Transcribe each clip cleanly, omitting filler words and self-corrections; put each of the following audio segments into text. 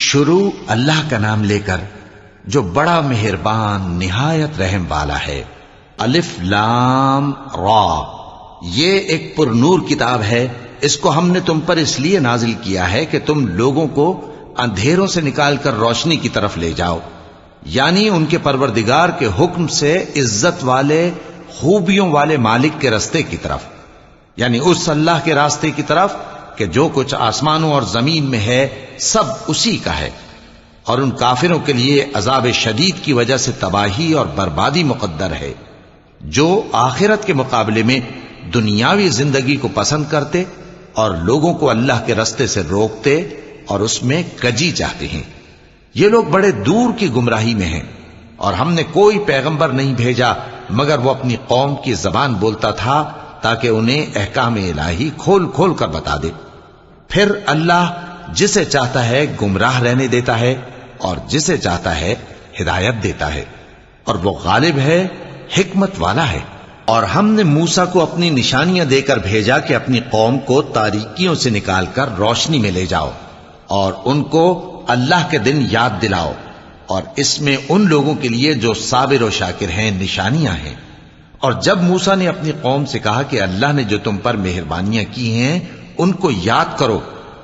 شروع اللہ کا نام لے کر جو بڑا مہربان نہایت رحم والا ہے۔ الف لام را، یہ ایک پر نور کتاب ہے، اس کو ہم نے تم پر اس لیے نازل کیا ہے کہ تم لوگوں کو اندھیروں سے نکال کر روشنی کی طرف لے جاؤ، یعنی ان کے پروردگار کے حکم سے عزت والے خوبیوں والے مالک کے راستے کی طرف، یعنی اس اللہ کے راستے کی طرف کہ جو کچھ آسمانوں اور زمین میں ہے سب اسی کا ہے۔ اور ان کافروں کے لیے عذاب شدید کی وجہ سے تباہی اور بربادی مقدر ہے، جو آخرت کے مقابلے میں دنیاوی زندگی کو پسند کرتے اور لوگوں کو اللہ کے راستے سے روکتے اور اس میں کجی چاہتے ہیں۔ یہ لوگ بڑے دور کی گمراہی میں ہیں، اور ہم نے کوئی پیغمبر نہیں بھیجا مگر وہ اپنی قوم کی زبان بولتا تھا تاکہ انہیں احکام الہی کھول کھول کر بتا دے۔ پھر اللہ جسے چاہتا ہے گمراہ رہنے دیتا ہے اور جسے چاہتا ہے ہدایت دیتا ہے، اور وہ غالب ہے، حکمت والا ہے۔ اور ہم نے موسیٰ کو اپنی نشانیاں دے کر بھیجا کہ اپنی قوم کو تاریکیوں سے نکال کر روشنی میں لے جاؤ اور ان کو اللہ کے دن یاد دلاؤ، اور اس میں ان لوگوں کے لیے جو صابر و شاکر ہیں نشانیاں ہیں۔ اور جب موسیٰ نے اپنی قوم سے کہا کہ اللہ نے جو تم پر مہربانیاں کی ہیں ان کو یاد کرو،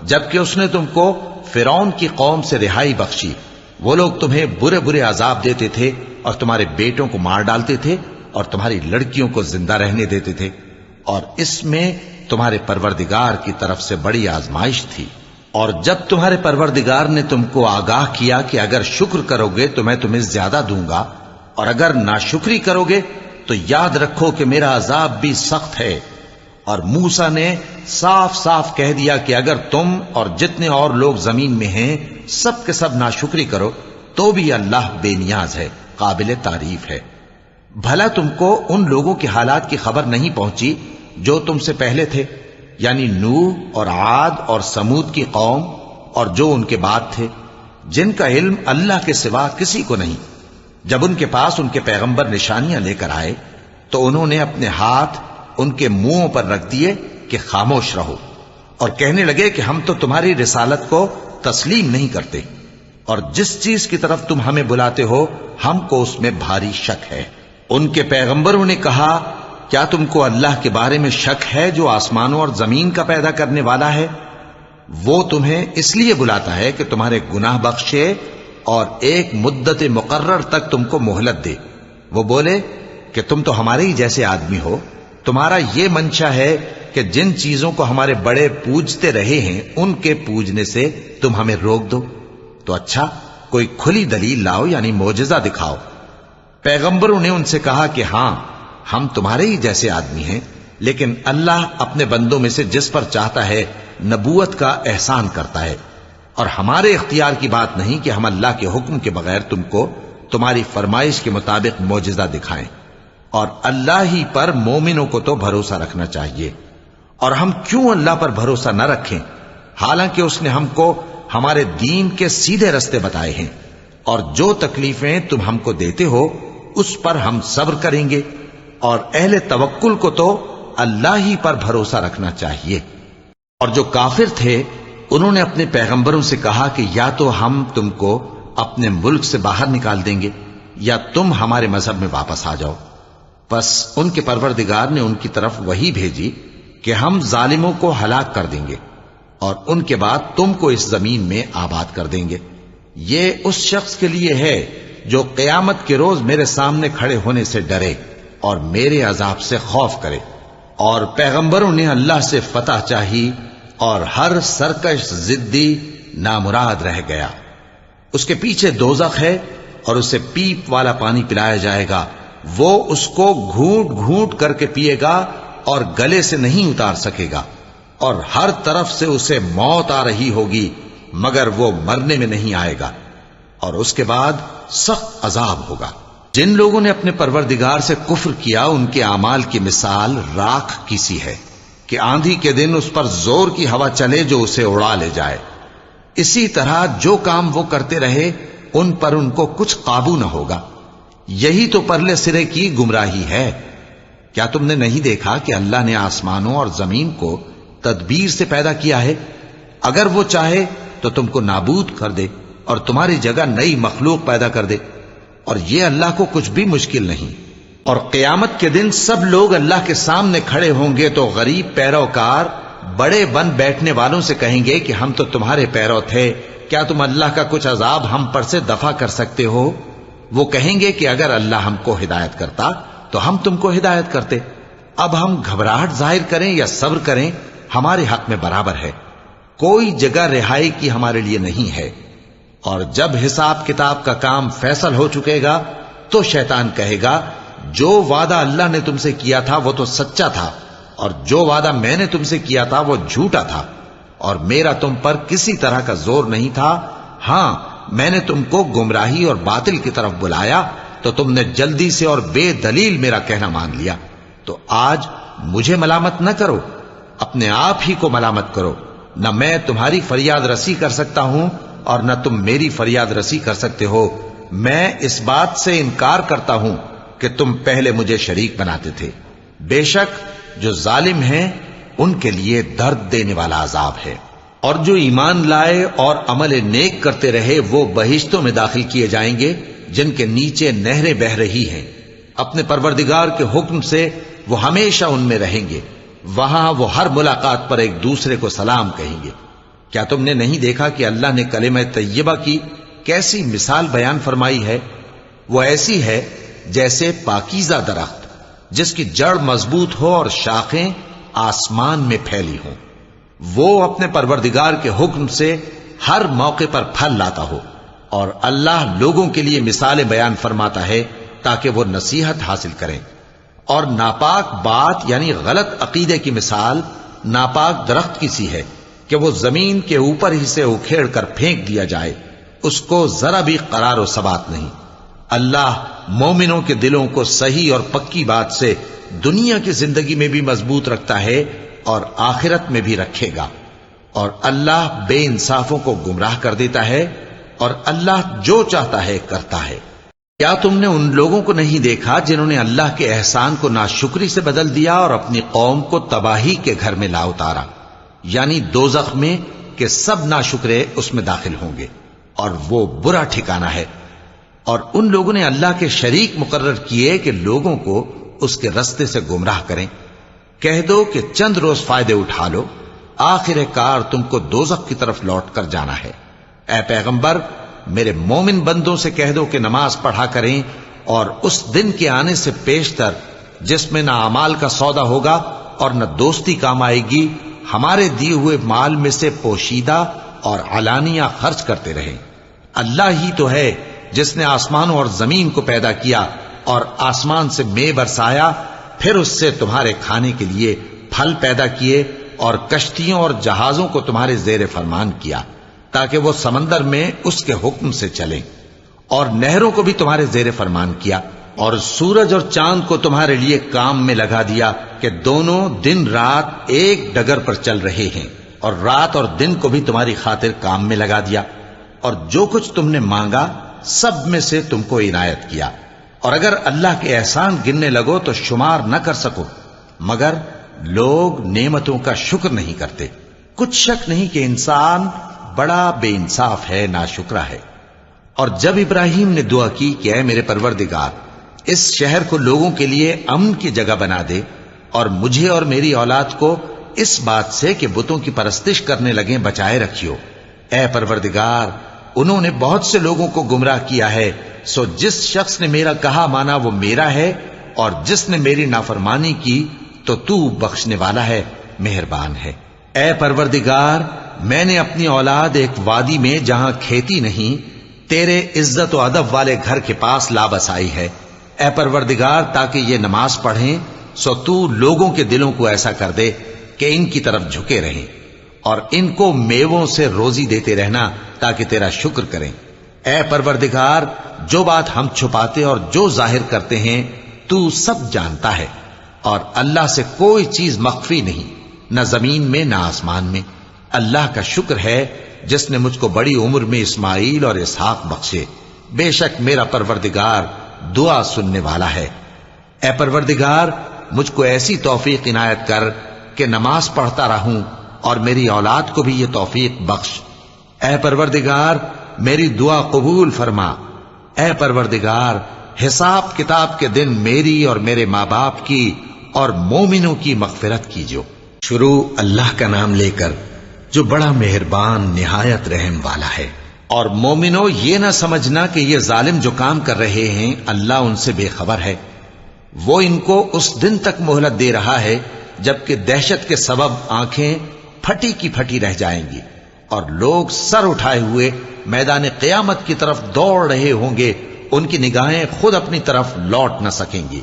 جبکہ اس نے تم کو فرعون کی قوم سے رہائی بخشی، وہ لوگ تمہیں برے برے عذاب دیتے تھے اور تمہارے بیٹوں کو مار ڈالتے تھے اور تمہاری لڑکیوں کو زندہ رہنے دیتے تھے، اور اس میں تمہارے پروردگار کی طرف سے بڑی آزمائش تھی۔ اور جب تمہارے پروردگار نے تم کو آگاہ کیا کہ اگر شکر کرو گے تو میں تمہیں زیادہ دوں گا، اور اگر ناشکری کرو گے تو یاد رکھو کہ میرا عذاب بھی سخت ہے۔ اور موسیٰ نے صاف صاف کہہ دیا کہ اگر تم اور جتنے اور لوگ زمین میں ہیں سب کے سب ناشکری کرو تو بھی اللہ بے نیاز ہے، قابل تعریف ہے۔ بھلا تم کو ان لوگوں کے حالات کی خبر نہیں پہنچی جو تم سے پہلے تھے، یعنی نوح اور عاد اور سمود کی قوم اور جو ان کے بعد تھے، جن کا علم اللہ کے سوا کسی کو نہیں۔ جب ان کے پاس ان کے پیغمبر نشانیاں لے کر آئے تو انہوں نے اپنے ہاتھ ان کے منہوں پر رکھ دیے کہ خاموش رہو، اور کہنے لگے کہ ہم تو تمہاری رسالت کو تسلیم نہیں کرتے، اور جس چیز کی طرف تم ہمیں بلاتے ہو ہم کو اس میں بھاری شک ہے۔ ان کے پیغمبروں نے کہا کیا تم کو اللہ کے بارے میں شک ہے جو آسمانوں اور زمین کا پیدا کرنے والا ہے؟ وہ تمہیں اس لیے بلاتا ہے کہ تمہارے گناہ بخشے اور ایک مدت مقرر تک تم کو مہلت دے۔ وہ بولے کہ تم تو ہمارے ہی جیسے آدمی ہو، تمہارا یہ منشا ہے کہ جن چیزوں کو ہمارے بڑے پوجتے رہے ہیں ان کے پوجنے سے تم ہمیں روک دو، تو اچھا کوئی کھلی دلیل لاؤ، یعنی معجزہ دکھاؤ۔ پیغمبروں نے ان سے کہا کہ ہاں ہم تمہارے ہی جیسے آدمی ہیں، لیکن اللہ اپنے بندوں میں سے جس پر چاہتا ہے نبوت کا احسان کرتا ہے، اور ہمارے اختیار کی بات نہیں کہ ہم اللہ کے حکم کے بغیر تم کو تمہاری فرمائش کے مطابق معجزہ دکھائیں، اور اللہ ہی پر مومنوں کو تو بھروسہ رکھنا چاہیے۔ اور ہم کیوں اللہ پر بھروسہ نہ رکھیں حالانکہ اس نے ہم کو ہمارے دین کے سیدھے رستے بتائے ہیں، اور جو تکلیفیں تم ہم کو دیتے ہو اس پر ہم صبر کریں گے، اور اہل توکل کو تو اللہ ہی پر بھروسہ رکھنا چاہیے۔ اور جو کافر تھے انہوں نے اپنے پیغمبروں سے کہا کہ یا تو ہم تم کو اپنے ملک سے باہر نکال دیں گے یا تم ہمارے مذہب میں واپس آ جاؤ۔ بس ان کے پروردگار نے ان کی طرف وحی بھیجی کہ ہم ظالموں کو ہلاک کر دیں گے اور ان کے بعد تم کو اس زمین میں آباد کر دیں گے۔ یہ اس شخص کے لیے ہے جو قیامت کے روز میرے سامنے کھڑے ہونے سے ڈرے اور میرے عذاب سے خوف کرے۔ اور پیغمبروں نے اللہ سے فتح چاہی اور ہر سرکش ضدی نامراد رہ گیا۔ اس کے پیچھے دوزخ ہے اور اسے پیپ والا پانی پلایا جائے گا، وہ اس کو گھونٹ گھونٹ کر کے پیے گا اور گلے سے نہیں اتار سکے گا، اور ہر طرف سے اسے موت آ رہی ہوگی مگر وہ مرنے میں نہیں آئے گا، اور اس کے بعد سخت عذاب ہوگا۔ جن لوگوں نے اپنے پروردگار سے کفر کیا ان کے اعمال کی مثال راکھ کی سی ہے کہ آندھی کے دن اس پر زور کی ہوا چلے جو اسے اڑا لے جائے۔ اسی طرح جو کام وہ کرتے رہے ان پر ان کو کچھ قابو نہ ہوگا۔ یہی تو پرلے سرے کی گمراہی ہے۔ کیا تم نے نہیں دیکھا کہ اللہ نے آسمانوں اور زمین کو تدبیر سے پیدا کیا ہے؟ اگر وہ چاہے تو تم کو نابود کر دے اور تمہاری جگہ نئی مخلوق پیدا کر دے، اور یہ اللہ کو کچھ بھی مشکل نہیں۔ اور قیامت کے دن سب لوگ اللہ کے سامنے کھڑے ہوں گے تو غریب پیروکار بڑے بن بیٹھنے والوں سے کہیں گے کہ ہم تو تمہارے پیرو تھے، کیا تم اللہ کا کچھ عذاب ہم پر سے دفع کر سکتے ہو؟ وہ کہیں گے کہ اگر اللہ ہم کو ہدایت کرتا تو ہم تم کو ہدایت کرتے۔ اب ہم گھبراہٹ ظاہر کریں یا صبر کریں، ہمارے حق میں برابر ہے، کوئی جگہ رہائی کی ہمارے لیے نہیں ہے۔ اور جب حساب کتاب کا کام فیصل ہو چکے گا تو شیطان کہے گا جو وعدہ اللہ نے تم سے کیا تھا وہ تو سچا تھا، اور جو وعدہ میں نے تم سے کیا تھا وہ جھوٹا تھا، اور میرا تم پر کسی طرح کا زور نہیں تھا۔ ہاں، میں نے تم کو گمراہی اور باطل کی طرف بلایا تو تم نے جلدی سے اور بے دلیل میرا کہنا مان لیا۔ تو آج مجھے ملامت نہ کرو، اپنے آپ ہی کو ملامت کرو۔ نہ میں تمہاری فریاد رسی کر سکتا ہوں اور نہ تم میری فریاد رسی کر سکتے ہو۔ میں اس بات سے انکار کرتا ہوں کہ تم پہلے مجھے شریک بناتے تھے۔ بے شک جو ظالم ہیں ان کے لیے درد دینے والا عذاب ہے۔ اور جو ایمان لائے اور عمل نیک کرتے رہے وہ بہشتوں میں داخل کیے جائیں گے جن کے نیچے نہریں بہہ رہی ہیں۔ اپنے پروردگار کے حکم سے وہ ہمیشہ ان میں رہیں گے، وہاں وہ ہر ملاقات پر ایک دوسرے کو سلام کہیں گے۔ کیا تم نے نہیں دیکھا کہ اللہ نے کلمہ طیبہ کی کیسی مثال بیان فرمائی ہے؟ وہ ایسی ہے جیسے پاکیزہ درخت جس کی جڑ مضبوط ہو اور شاخیں آسمان میں پھیلی ہوں، وہ اپنے پروردگار کے حکم سے ہر موقع پر پھل لاتا ہو۔ اور اللہ لوگوں کے لیے مثالیں بیان فرماتا ہے تاکہ وہ نصیحت حاصل کریں۔ اور ناپاک بات یعنی غلط عقیدے کی مثال ناپاک درخت کی سی ہے کہ وہ زمین کے اوپر ہی سے اکھیڑ کر پھینک دیا جائے، اس کو ذرا بھی قرار و ثبات نہیں۔ اللہ مومنوں کے دلوں کو صحیح اور پکی بات سے دنیا کی زندگی میں بھی مضبوط رکھتا ہے اور آخرت میں بھی رکھے گا۔ اور اللہ بے انصافوں کو گمراہ کر دیتا ہے، اور اللہ جو چاہتا ہے کرتا ہے۔ کیا تم نے ان لوگوں کو نہیں دیکھا جنہوں نے اللہ کے احسان کو ناشکری سے بدل دیا اور اپنی قوم کو تباہی کے گھر میں لا اتارا، یعنی دوزخ میں، کہ سب ناشکرے اس میں داخل ہوں گے اور وہ برا ٹھکانہ ہے۔ اور ان لوگوں نے اللہ کے شریک مقرر کیے کہ لوگوں کو اس کے رستے سے گمراہ کریں۔ کہہ دو کہ چند روز فائدے اٹھا لو، آخر کار تم کو دوزخ کی طرف لوٹ کر جانا ہے۔ اے پیغمبر، میرے مومن بندوں سے کہہ دو کہ نماز پڑھا کریں، اور اس دن کے آنے سے پیشتر جس میں نہ اعمال کا سودا ہوگا اور نہ دوستی کام آئے گی، ہمارے دیے ہوئے مال میں سے پوشیدہ اور علانیہ خرچ کرتے رہیں۔ اللہ ہی تو ہے جس نے آسمانوں اور زمین کو پیدا کیا اور آسمان سے مے برسایا، پھر اس سے تمہارے کھانے کے لیے پھل پیدا کیے اور کشتیوں اور جہازوں کو تمہارے زیر فرمان کیا تاکہ وہ سمندر میں اس کے حکم سے چلیں، اور نہروں کو بھی تمہارے زیر فرمان کیا، اور سورج اور چاند کو تمہارے لیے کام میں لگا دیا کہ دونوں دن رات ایک ڈگر پر چل رہے ہیں، اور رات اور دن کو بھی تمہاری خاطر کام میں لگا دیا، اور جو کچھ تم نے مانگا سب میں سے تم کو عنایت کیا۔ اور اگر اللہ کے احسان گننے لگو تو شمار نہ کر سکو، مگر لوگ نعمتوں کا شکر نہیں کرتے۔ کچھ شک نہیں کہ انسان بڑا بے انصاف ہے، ناشکرا ہے۔ اور جب ابراہیم نے دعا کی کہ اے میرے پروردگار، اس شہر کو لوگوں کے لیے امن کی جگہ بنا دے، اور مجھے اور میری اولاد کو اس بات سے کہ بتوں کی پرستش کرنے لگیں بچائے رکھیو۔ اے پروردگار، انہوں نے بہت سے لوگوں کو گمراہ کیا ہے، سو جس شخص نے میرا کہا مانا وہ میرا ہے، اور جس نے میری نافرمانی کی تو بخشنے والا ہے، مہربان ہے۔ اے پروردگار، میں نے اپنی اولاد ایک وادی میں جہاں کھیتی نہیں، تیرے عزت و ادب والے گھر کے پاس لا بسائی ہے۔ اے پروردگار، تاکہ یہ نماز پڑھیں، سو تو لوگوں کے دلوں کو ایسا کر دے کہ ان کی طرف جھکے رہیں، اور ان کو میووں سے روزی دیتے رہنا تاکہ تیرا شکر کریں۔ اے پروردگار، جو بات ہم چھپاتے اور جو ظاہر کرتے ہیں تو سب جانتا ہے، اور اللہ سے کوئی چیز مخفی نہیں، نہ زمین میں نہ آسمان میں۔ اللہ کا شکر ہے جس نے مجھ کو بڑی عمر میں اسماعیل اور اسحاق بخشے، بے شک میرا پروردگار دعا سننے والا ہے۔ اے پروردگار، مجھ کو ایسی توفیق عنایت کر کہ نماز پڑھتا رہوں، اور میری اولاد کو بھی یہ توفیق بخش۔ اے پروردگار، میری دعا قبول فرما۔ اے پروردگار، حساب کتاب کے دن میری اور میرے ماں باپ کی اور مومنوں کی مغفرت کیجو۔ شروع اللہ کا نام لے کر جو بڑا مہربان نہایت رحم والا ہے۔ اور مومنوں، یہ نہ سمجھنا کہ یہ ظالم جو کام کر رہے ہیں اللہ ان سے بے خبر ہے۔ وہ ان کو اس دن تک مہلت دے رہا ہے جبکہ دہشت کے سبب آنکھیں پھٹی کی پھٹی رہ جائیں گی اور لوگ سر اٹھائے ہوئے میدان قیامت کی طرف دوڑ رہے ہوں گے۔ ان کی نگاہیں خود اپنی طرف لوٹ نہ سکیں گی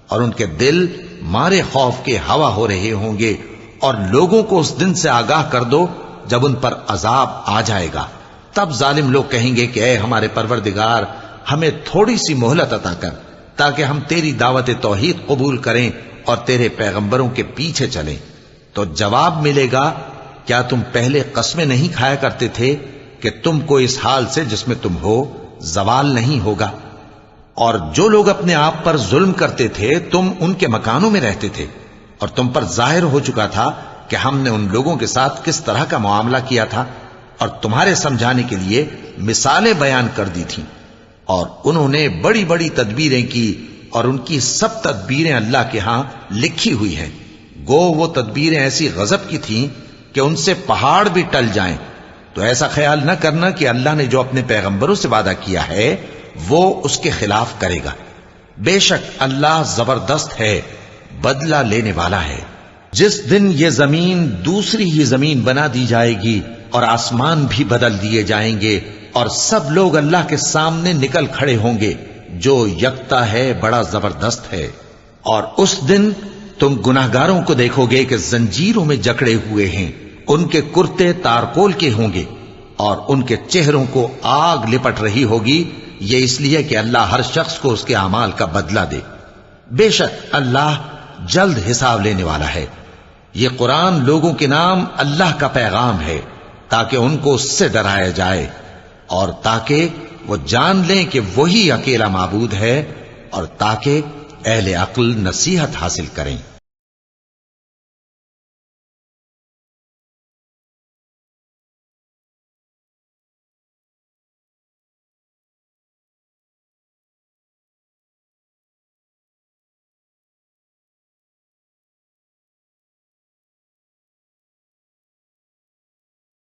اور ان کے دل مارے خوف کے ہوا ہو رہے ہوں گے۔ اور لوگوں کو اس دن سے آگاہ کر دو جب ان پر عذاب آ جائے گا۔ تب ظالم لوگ کہیں گے کہ اے ہمارے پروردگار، ہمیں تھوڑی سی مہلت عطا کر تاکہ ہم تیری دعوت توحید قبول کریں اور تیرے پیغمبروں کے پیچھے چلیں۔ تو جواب ملے گا، کیا تم پہلے قسمیں نہیں کھایا کرتے تھے کہ تم کو اس حال سے جس میں تم ہو زوال نہیں ہوگا؟ اور جو لوگ اپنے آپ پر ظلم کرتے تھے تم ان کے مکانوں میں رہتے تھے، اور تم پر ظاہر ہو چکا تھا کہ ہم نے ان لوگوں کے ساتھ کس طرح کا معاملہ کیا تھا، اور تمہارے سمجھانے کے لیے مثالیں بیان کر دی تھیں۔ اور انہوں نے بڑی بڑی تدبیریں کی، اور ان کی سب تدبیریں اللہ کے ہاں لکھی ہوئی ہیں۔ گو وہ تدبیریں ایسی غضب کی تھیں کہ ان سے پہاڑ بھی ٹل جائیں۔ تو ایسا خیال نہ کرنا کہ اللہ نے جو اپنے پیغمبروں سے وعدہ کیا ہے وہ اس کے خلاف کرے گا۔ بے شک اللہ زبردست ہے، بدلہ لینے والا ہے۔ جس دن یہ زمین دوسری ہی زمین بنا دی جائے گی اور آسمان بھی بدل دیے جائیں گے اور سب لوگ اللہ کے سامنے نکل کھڑے ہوں گے، جو یکتا ہے بڑا زبردست ہے۔ اور اس دن تم گناہگاروں کو دیکھو گے کہ زنجیروں میں جکڑے ہوئے ہیں، ان کے کرتے تارکول کے ہوں گے اور ان کے چہروں کو آگ لپٹ رہی ہوگی۔ یہ اس لیے کہ اللہ ہر شخص کو اس کے اعمال کا بدلہ دے۔ بے شک اللہ جلد حساب لینے والا ہے۔ یہ قرآن لوگوں کے نام اللہ کا پیغام ہے تاکہ ان کو اس سے ڈرایا جائے اور تاکہ وہ جان لیں کہ وہی اکیلا معبود ہے، اور تاکہ اہل عقل نصیحت حاصل کریں۔